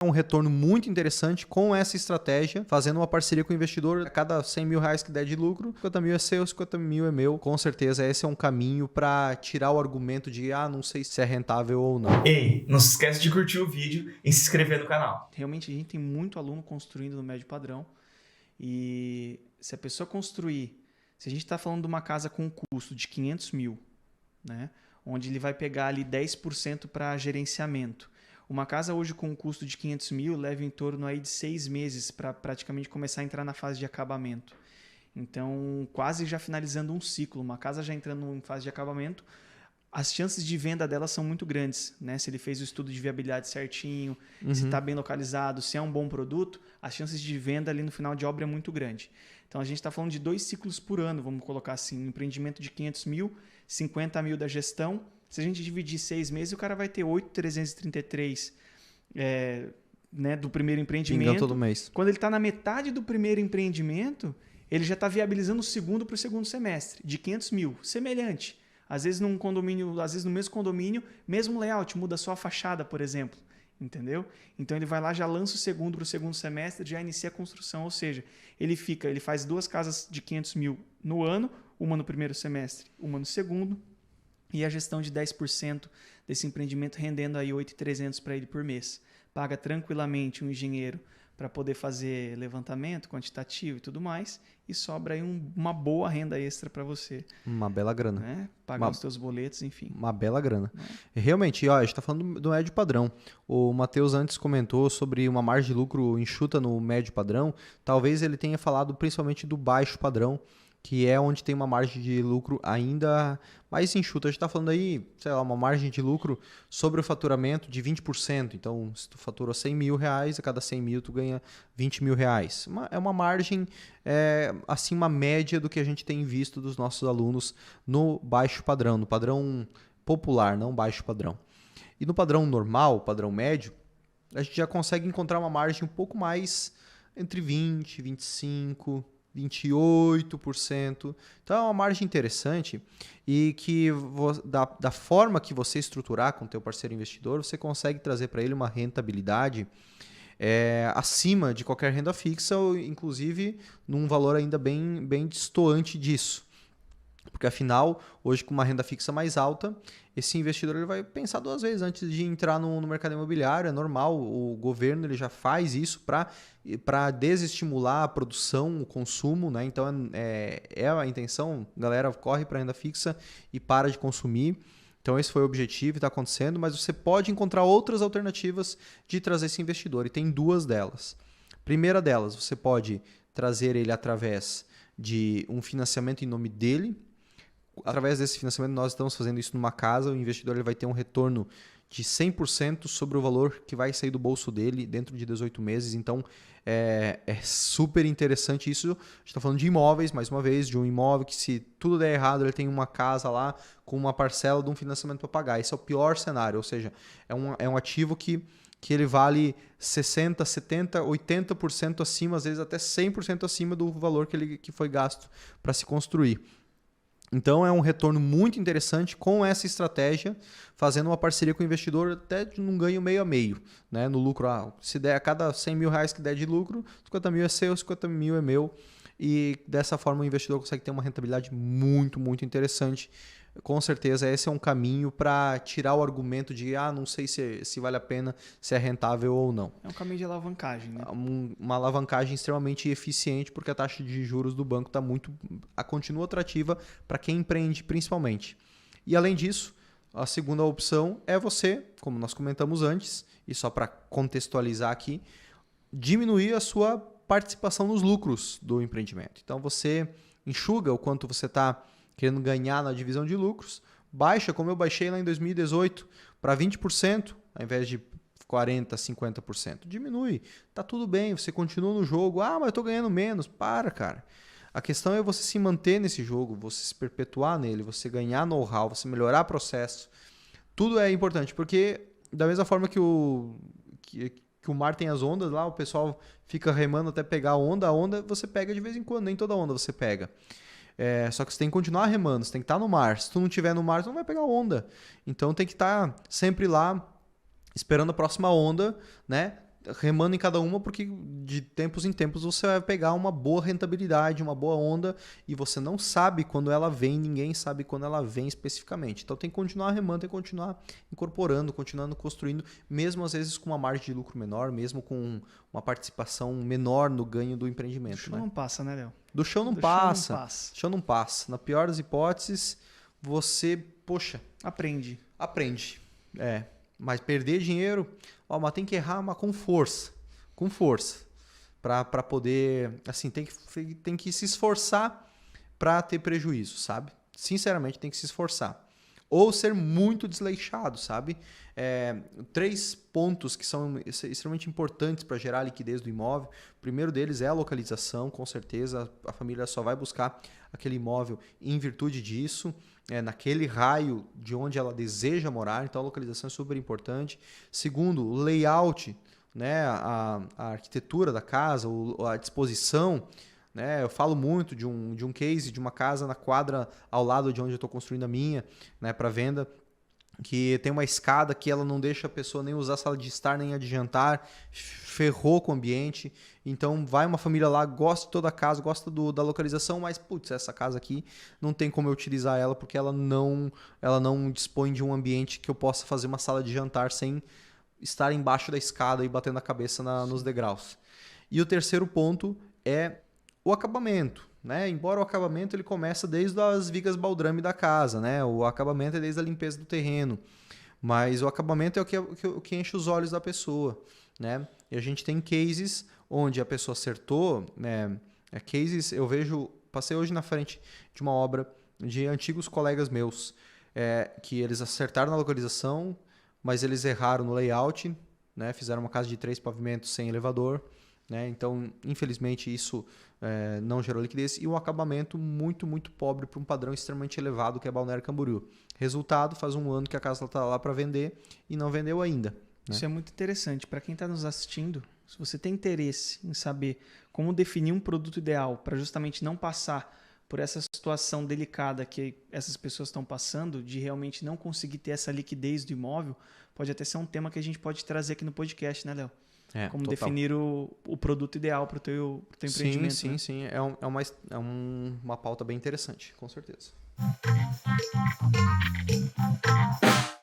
um retorno muito interessante com essa estratégia, fazendo uma parceria com o investidor. A cada 100 mil reais que der de lucro, 50 mil é seu, 50 mil é meu. Com certeza esse é um caminho para tirar o argumento de não sei se é rentável ou não. Ei, não se esquece de curtir o vídeo e se inscrever no canal. Realmente a gente tem muito aluno construindo no médio padrão e se a pessoa construir, se a gente está falando de uma casa com um custo de 500 mil, né, onde ele vai pegar ali 10% para gerenciamento. Uma casa hoje com um custo de 500 mil leva em torno aí de 6 meses para praticamente começar a entrar na fase de acabamento. Então, quase já finalizando um ciclo. Uma casa já entrando em fase de acabamento, as chances de venda dela são muito grandes, né? Se ele fez o estudo de viabilidade certinho, se está bem localizado, se é um bom produto, as chances de venda ali no final de obra é muito grande. Então, a gente está falando de 2 ciclos por ano, vamos colocar assim, um empreendimento de 500 mil, 50 mil da gestão. Se a gente dividir 6 meses, o cara vai ter 8.333 né, do primeiro empreendimento. Pingando todo mês. Quando ele está na metade do primeiro empreendimento, ele já está viabilizando o segundo para o segundo semestre, de 500 mil. Semelhante. Às vezes num condomínio, às vezes no mesmo condomínio, mesmo layout, muda só a fachada, por exemplo. Entendeu? Então ele vai lá, já lança o segundo para o segundo semestre, já inicia a construção. Ou seja, ele faz 2 casas de 500 mil no ano, uma no primeiro semestre, uma no segundo, e a gestão de 10% desse empreendimento rendendo aí 8.300 para ele por mês. Paga tranquilamente um engenheiro para poder fazer levantamento quantitativo e tudo mais, e sobra aí uma boa renda extra para você. Uma bela grana. Né? Pagar os teus boletos, enfim. Uma bela grana. Realmente, a gente está falando do médio padrão. O Matheus antes comentou sobre uma margem de lucro enxuta no médio padrão. Talvez ele tenha falado principalmente do baixo padrão, que é onde tem uma margem de lucro ainda mais enxuta. A gente está falando aí, sei lá, uma margem de lucro sobre o faturamento de 20%. Então, se tu faturou 100 mil reais, a cada 100 mil tu ganha 20 mil reais. É uma margem, assim, uma média do que a gente tem visto dos nossos alunos no baixo padrão, no padrão popular, não baixo padrão. E no padrão normal, padrão médio, a gente já consegue encontrar uma margem um pouco mais entre 20%, 25%, 28%. Então é uma margem interessante e que da forma que você estruturar com o teu parceiro investidor, você consegue trazer para ele uma rentabilidade acima de qualquer renda fixa, ou inclusive num valor ainda bem distoante disso. Porque afinal, hoje com uma renda fixa mais alta, esse investidor ele vai pensar 2 vezes antes de entrar no mercado imobiliário. É normal, o governo ele já faz isso para desestimular a produção, o consumo, né? Então é a intenção, galera corre para a renda fixa e para de consumir. Então esse foi o objetivo e está acontecendo, mas você pode encontrar outras alternativas de trazer esse investidor, e tem 2 delas. Primeira delas, você pode trazer ele através de um financiamento em nome dele. Através desse financiamento, nós estamos fazendo isso numa casa, o investidor ele vai ter um retorno de 100% sobre o valor que vai sair do bolso dele dentro de 18 meses. Então, é super interessante isso. A gente está falando de imóveis, mais uma vez, de um imóvel que, se tudo der errado, ele tem uma casa lá com uma parcela de um financiamento para pagar. Esse é o pior cenário, ou seja, é um ativo que ele vale 60%, 70%, 80% acima, às vezes até 100% acima do valor que foi gasto para se construir. Então é um retorno muito interessante com essa estratégia, fazendo uma parceria com o investidor até de um ganho meio a meio, né? No lucro, se der a cada 100 mil reais que der de lucro, 50 mil é seu, 50 mil é meu, e dessa forma o investidor consegue ter uma rentabilidade muito, muito interessante. Com certeza esse é um caminho para tirar o argumento de não sei se vale a pena, se é rentável ou não. É um caminho de alavancagem, né? Uma alavancagem extremamente eficiente, porque a taxa de juros do banco continua atrativa para quem empreende principalmente. E além disso, a segunda opção é você, como nós comentamos antes, e só para contextualizar aqui, diminuir a sua participação nos lucros do empreendimento. Então você enxuga o quanto você está querendo ganhar na divisão de lucros, baixa, como eu baixei lá em 2018, para 20%, ao invés de 40%, 50%. Diminui, tá tudo bem, você continua no jogo. Mas eu estou ganhando menos. Cara. A questão é você se manter nesse jogo, você se perpetuar nele, você ganhar know-how, você melhorar processo. Tudo é importante, porque da mesma forma que o mar tem as ondas lá, o pessoal fica remando até pegar a onda você pega de vez em quando, nem toda onda você pega. Só que você tem que continuar remando, você tem que estar no mar. Se tu não estiver no mar, tu não vai pegar onda. Então tem que estar sempre lá, esperando a próxima onda, né? remando em cada uma, porque de tempos em tempos você vai pegar uma boa rentabilidade, uma boa onda, e você não sabe quando ela vem, ninguém sabe quando ela vem especificamente. Então tem que continuar remando, tem que continuar incorporando, continuando construindo, mesmo às vezes com uma margem de lucro menor, mesmo com uma participação menor no ganho do empreendimento. Do chão não passa, né, Léo? Do chão não passa. Do chão não passa. Na pior das hipóteses, você, poxa... Aprende. Mas perder dinheiro, mas tem que errar, mas com força. Com força. Para poder, assim, tem que se esforçar para ter prejuízo, sabe? Sinceramente, tem que se esforçar. Ou ser muito desleixado, sabe? 3 pontos que são extremamente importantes para gerar a liquidez do imóvel. O primeiro deles é a localização, com certeza. A família só vai buscar aquele imóvel em virtude disso, naquele raio de onde ela deseja morar. Então, a localização é super importante. Segundo, o layout, né? A arquitetura da casa, a disposição. Né? Eu falo muito de um case de uma casa na quadra ao lado de onde eu estou construindo a minha, né, para venda, que tem uma escada que ela não deixa a pessoa nem usar a sala de estar nem a de jantar, ferrou com o ambiente. Então vai uma família lá, gosta de toda a casa, gosta da localização, mas putz, essa casa aqui não tem como eu utilizar ela porque ela não dispõe de um ambiente que eu possa fazer uma sala de jantar sem estar embaixo da escada e batendo a cabeça nos degraus. E o terceiro ponto é o acabamento. Né? Embora o acabamento ele começa desde as vigas baldrame da casa, né? O acabamento é desde a limpeza do terreno, mas o acabamento é o que enche os olhos da pessoa, né? E a gente tem cases onde a pessoa acertou, né? Passei hoje na frente de uma obra de antigos colegas meus, que eles acertaram na localização, mas eles erraram no layout, né? Fizeram uma casa de 3 pavimentos sem elevador. Né? Então, infelizmente, isso não gerou liquidez e um acabamento muito, muito pobre para um padrão extremamente elevado que é Balneário Camboriú. Resultado, faz 1 ano que a casa está lá para vender e não vendeu ainda. Né? Isso é muito interessante. Para quem está nos assistindo, se você tem interesse em saber como definir um produto ideal para justamente não passar por essa situação delicada que essas pessoas estão passando, de realmente não conseguir ter essa liquidez do imóvel, pode até ser um tema que a gente pode trazer aqui no podcast, né, Léo? Como total. Definir o produto ideal para o teu empreendimento. Sim, né? sim. É uma pauta bem interessante, com certeza.